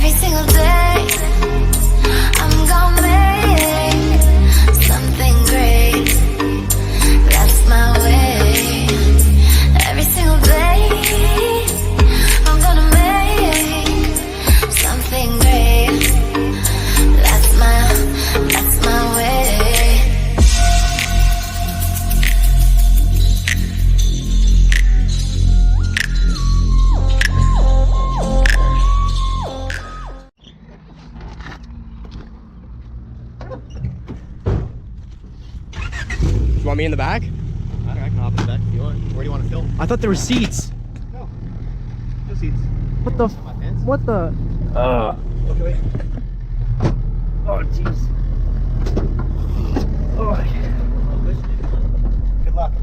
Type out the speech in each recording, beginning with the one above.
Every single day, I'm gonna make something great. That's my way. Every single day, I'm gonna make something great. That's my way. You want me in the back? I can hop in the back if you want. Where do you want to film? I thought there were seats. No. No seats. What the? My pants? What the? Okay. Oh jeez. Oh. Good luck.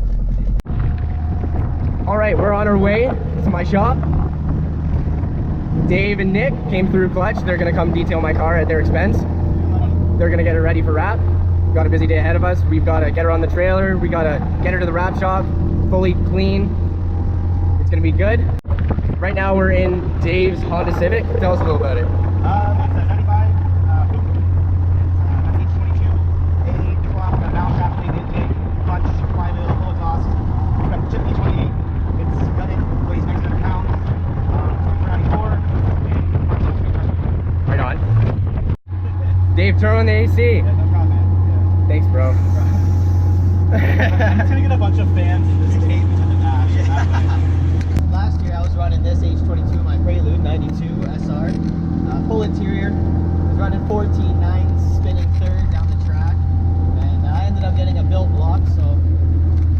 All right, we're on our way to my shop. Dave and Nick came through Clutch. They're gonna come detail my car at their expense. They're gonna get it ready for wrap. Got a busy day ahead of us. We've got to get her on the trailer. We got to get her to the wrap shop, fully clean. It's gonna be good. Right now we're in Dave's Honda Civic. Tell us a little about it. That's a 95 coupe. It's H22, 88 kilowatt, got a valve shaft lead intake, clutch, flywheel, full exhaust. We've got the chip V28. It's gutted, weighs 900 pounds. 94, and clutch is good. Right on. Dave, turn on the AC. Yeah, no problem, man. Thanks, bro. I'm just gonna get a bunch of fans in this tape into the dash. Last year I was running this H22, my Prelude 92 SR, full interior. I was running 14.9, spinning third down the track, and I ended up getting a built block. So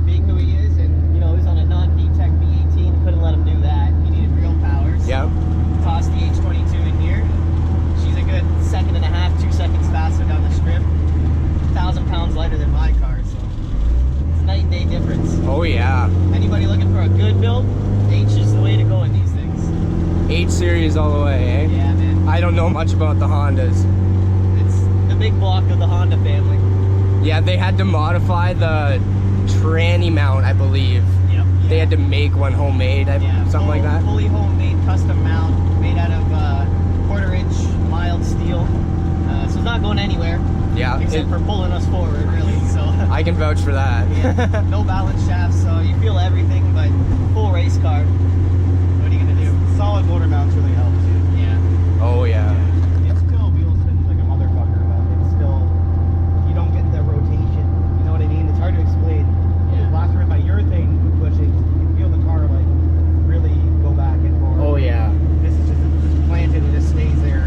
being who he is, and you know, he was on a non-VTEC V18, couldn't let him do that. He needed real power. So Yep. tossed the H22 in here. She's a good 1.5 seconds, 2 seconds faster down the strip. 1,000 pounds lighter than my car, so it's a night and day difference. Oh yeah. Anybody looking for a good build, H is the way to go in these things. 8 Series all the way, eh? Yeah, man. I don't know much about the Hondas. It's the big block of the Honda family. Yeah, they had to modify the tranny mount, I believe. Yep. They had to make one homemade, something like that. Fully homemade, custom mount, made out of 1/4-inch mild steel. So it's not going anywhere. Yeah, Except for pulling us forward, really. So I can vouch for that. yeah, no balance shafts, so you feel everything, but full race car. What are you gonna do? Solid motor mounts really help too. Yeah. Oh yeah. It still wheel spins like a motherfucker, but it's still, you don't get the rotation. You know what I mean? It's hard to explain. Yeah. Last time by urethane bushings, you can feel the car like really go back and forth. Oh yeah. This is just planted and just stays there.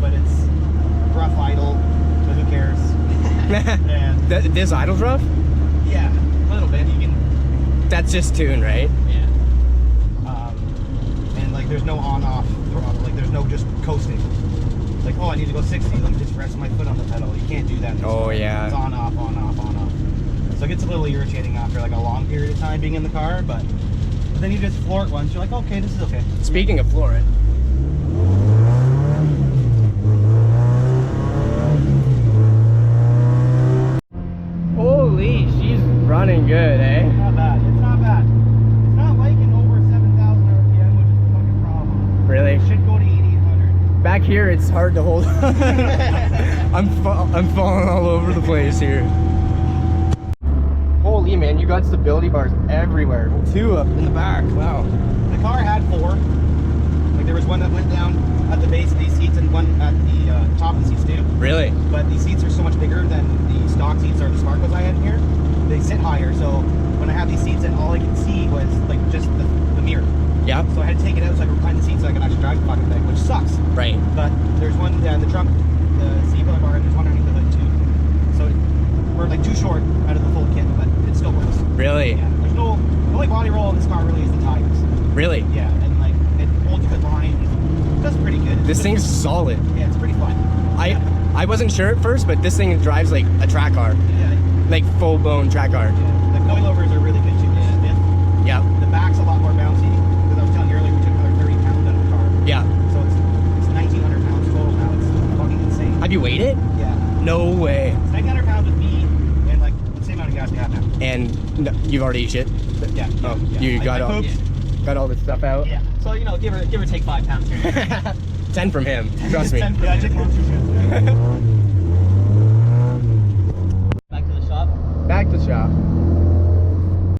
But it's rough idle, but who cares? And This idle's rough? yeah, a little bit. You can, That's just tune, right? Yeah. and like there's no on-off throttle. Like there's no just coasting. Like, oh, I need to go 60. Let me just rest my foot on the pedal. You can't do that. in this Oh, car. yeah. It's on, off, on, off, on, off. So it gets a little irritating after like a long period of time being in the car, but then you just floor it once. You're like, okay, this is okay. Speaking of flooring. Holy, she's running good, eh? Not bad. It's not bad. It's not liking over 7,000 RPM, which is a fucking problem. Really? It should go to 8,800. Back here, it's hard to hold. I'm falling all over the place here. Holy man, you got stability bars everywhere. 2 up in the back. Wow. The car had 4. Like there was one that went down at the base of these seats and one at the top of the seats too. Really? But these seats are so much bigger than the stock seats or the Sparkos I had in here. They sit higher, so when I have these seats in, all I could see was like just the mirror. Yeah. So I had to take it out so I could recline the seat so I could actually drive the fucking thing, which sucks. Right. But there's one in the trunk, the C-pillar bar, and there's one underneath the hood too. So we're like too short out of the full kit, but it still works. Really? Yeah. There's no, the only body roll in this car really is the tires. Really? Yeah, and like it holds a good line. It does pretty good. This thing's solid. Yeah, it's pretty fun. I wasn't sure at first, but this thing drives like a track car. Yeah. Like full-blown track car. Yeah. The coilovers are really good too. Yeah. Yeah. The back's a lot more bouncy. Because I was telling you earlier, we took another 30 pounds out of the car. Yeah. So it's 1,900 pounds total now. It's fucking insane. Have you weighed it? Yeah. No way. It's 1,900 pounds with me and like the same amount of gas we have now. And no, you've already eat shit? Yeah. Oh, yeah. you got I all, pooped. got all this stuff out. Yeah. So you know, give or take 5 pounds. 10 from him, trust me. 10 Yeah, I took one, 2 shifts.